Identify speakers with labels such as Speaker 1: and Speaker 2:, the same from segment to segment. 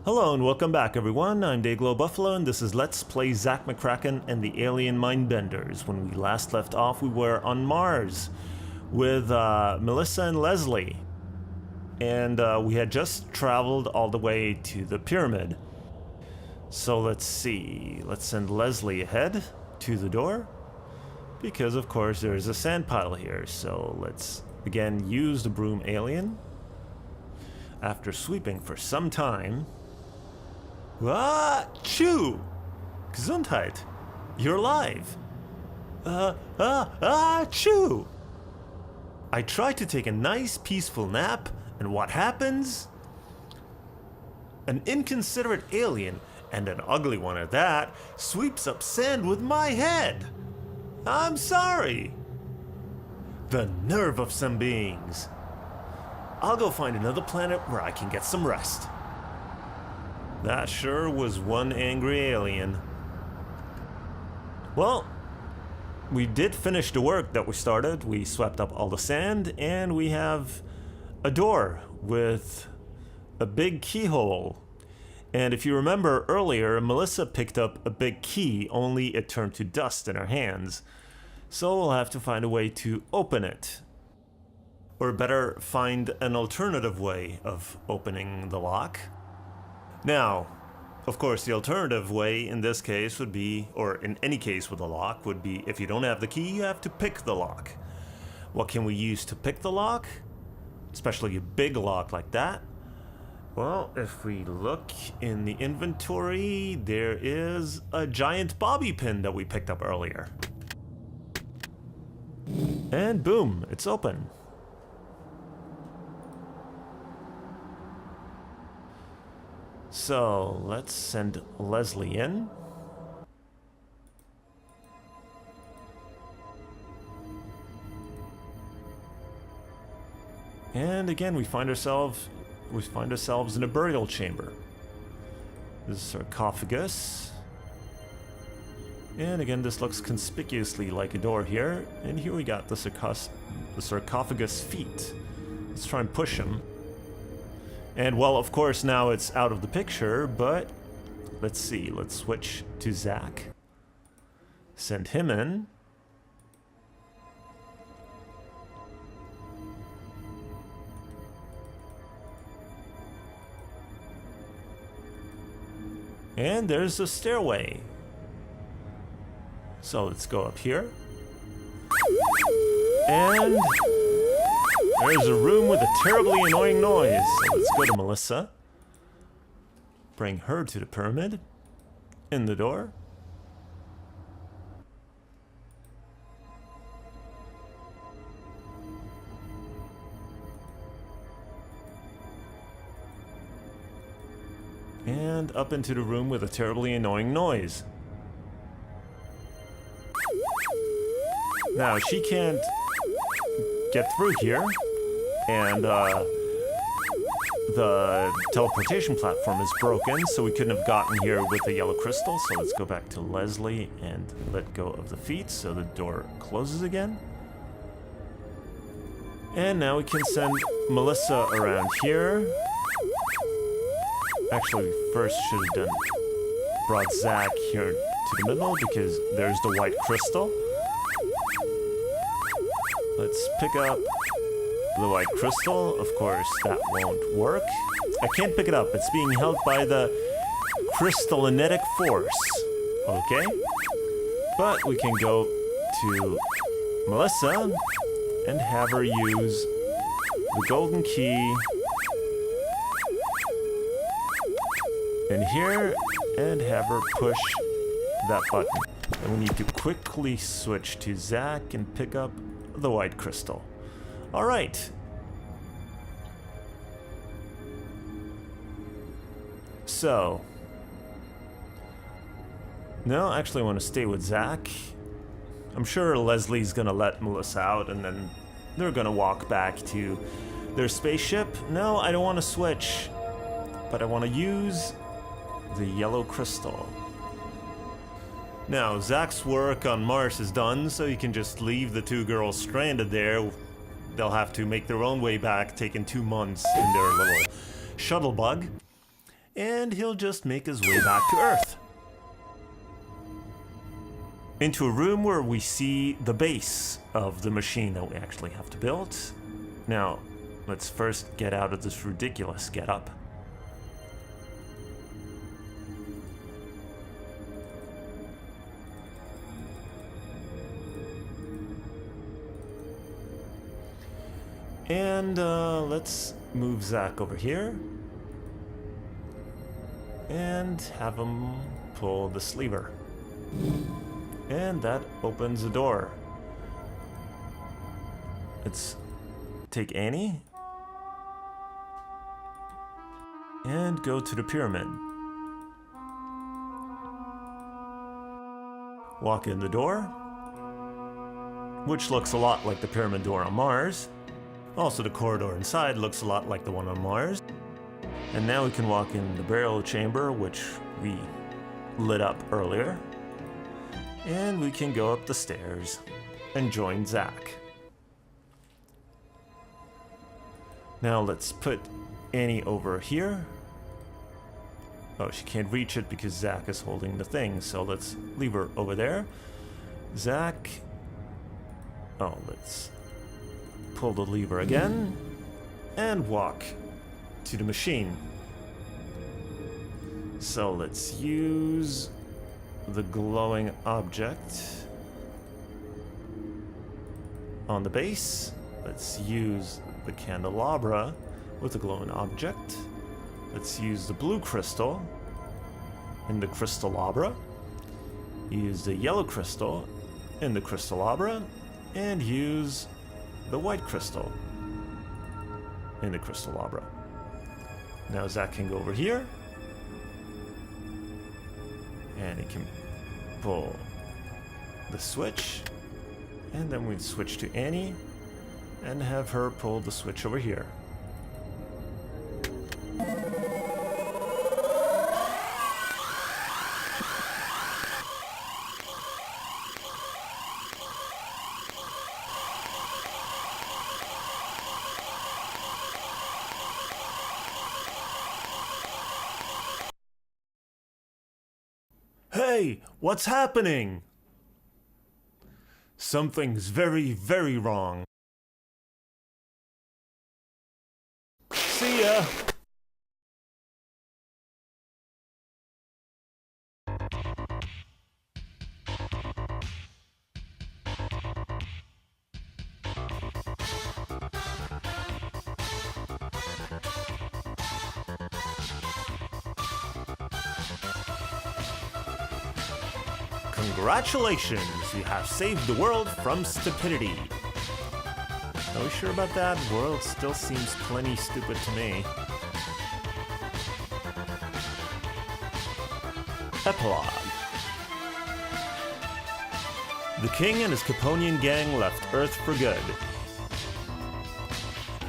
Speaker 1: Hello and welcome back everyone, I'm Day-Glo Buffalo and this is Let's Play Zak McKracken and the Alien Mindbenders. When we last left off we were on Mars with Melissa and Leslie. And we had just traveled all the way to the pyramid. So let's see, let's send Leslie ahead to the door. Because of course there's a sand pile here, so let's again use the broom alien. After sweeping for some time. Chew! Gesundheit! You're alive! Chew! I try to take a nice peaceful nap, and what happens? An inconsiderate alien, and an ugly one at that, sweeps up sand with my head! I'm sorry! The nerve of some beings! I'll go find another planet where I can get some rest. That sure was one angry alien. Well, we did finish the work that we started. We swept up all the sand, and we have a door with a big keyhole. And if you remember earlier, Melissa picked up a big key, only it turned to dust in her hands. So we'll have to find a way to open it. Or better, find an alternative way of opening the lock. Now, of course, the alternative way in this case would be, or in any case with a lock, would be if you don't have the key, you have to pick the lock. What can we use to pick the lock? Especially a big lock like that. Well, if we look in the inventory, there is a giant bobby pin that we picked up earlier. And boom, it's open. So, let's send Leslie in. And again, we find ourselves in a burial chamber. This is a sarcophagus. And again, this looks conspicuously like a door here. And here we got the sarcophagus feet. Let's try and push them. And well, of course, now it's out of the picture, but let's see. Let's switch to Zak. Send him in. And there's a stairway. So let's go up here. And there's a room with a terribly annoying noise. So let's go to Melissa. Bring her to the pyramid. In the door. And up into the room with a terribly annoying noise. Now, she can't get through here. And the teleportation platform is broken, so we couldn't have gotten here with the yellow crystal. So let's go back to Leslie and let go of the feet so the door closes again. And now we can send Melissa around here. Actually, we first should have brought Zak here to the middle because there's the white crystal. Let's pick up the white crystal. Of course, that won't work. I can't pick it up. It's being held by the crystallinetic force. Okay? But we can go to Melissa and have her use the golden key in here and have her push that button. And we need to quickly switch to Zak and pick up the white crystal. All right. So. No, actually I want to stay with Zak. I'm sure Leslie's gonna let Melissa out and then they're gonna walk back to their spaceship. No, I don't want to switch. But I want to use the yellow crystal. Now, Zak's work on Mars is done, so you can just leave the two girls stranded there. They'll have to make their own way back, taking 2 months in their little shuttle bug. and he'll just make his way back to Earth. Into a room where we see the base of the machine that we actually have to build. Now, let's first get out of this ridiculous getup. And let's move Zak over here and have him pull this lever. And that opens the door. Let's take Annie and go to the pyramid. Walk in the door, which looks a lot like the pyramid door on Mars. Also, the corridor inside looks a lot like the one on Mars. And now we can walk in the burial chamber, which we lit up earlier. And we can go up the stairs and join Zak. Now let's put Annie over here. Oh, she can't reach it because Zak is holding the thing, so let's leave her over there. Zak... Oh, let's pull the lever again and walk to the machine. So let's use the glowing object on the base. Let's use the candelabra with the glowing object. Let's use the blue crystal in the crystallabra. Use the yellow crystal in the crystallabra, and use the white crystal in the crystallabra. Now Zak can go over here, and he can pull the switch, and then we'd switch to Annie and have her pull the switch over here. Hey, what's happening? Something's very, very wrong. See ya! Congratulations, you have saved the world from stupidity. Are we sure about that? The world still seems plenty stupid to me. Epilogue. The king and his Caponian gang left Earth for good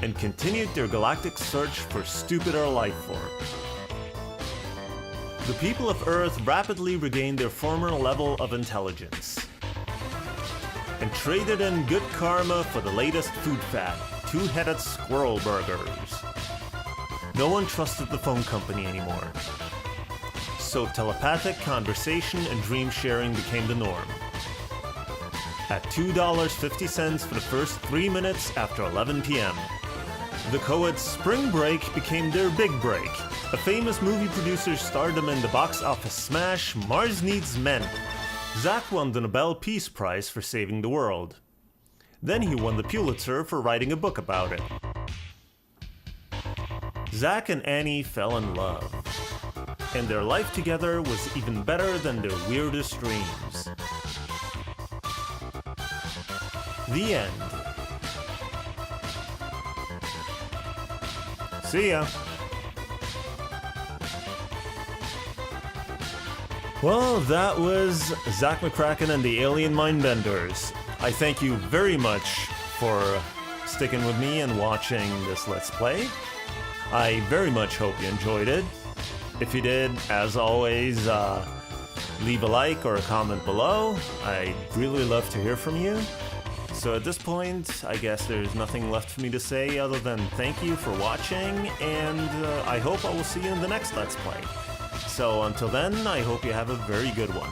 Speaker 1: and continued their galactic search for stupider life forms. The people of Earth rapidly regained their former level of intelligence and traded in good karma for the latest food fad, two-headed squirrel burgers. No one trusted the phone company anymore, so telepathic conversation and dream sharing became the norm. At $2.50 for the first 3 minutes after 11 p.m., the co-ed Spring Break became their big break. A famous movie producer starred them in the box office smash Mars Needs Men. Zak won the Nobel Peace Prize for saving the world. Then he won the Pulitzer for writing a book about it. Zak and Annie fell in love, and their life together was even better than their weirdest dreams. The end. See ya. Well, that was Zak McKracken and the Alien Mindbenders. I thank you very much for sticking with me and watching this Let's Play. I very much hope you enjoyed it. If you did, as always, leave a like or a comment below. I'd really love to hear from you. So at this point, I guess there's nothing left for me to say other than thank you for watching, and I hope I will see you in the next Let's Play. So until then, I hope you have a very good one.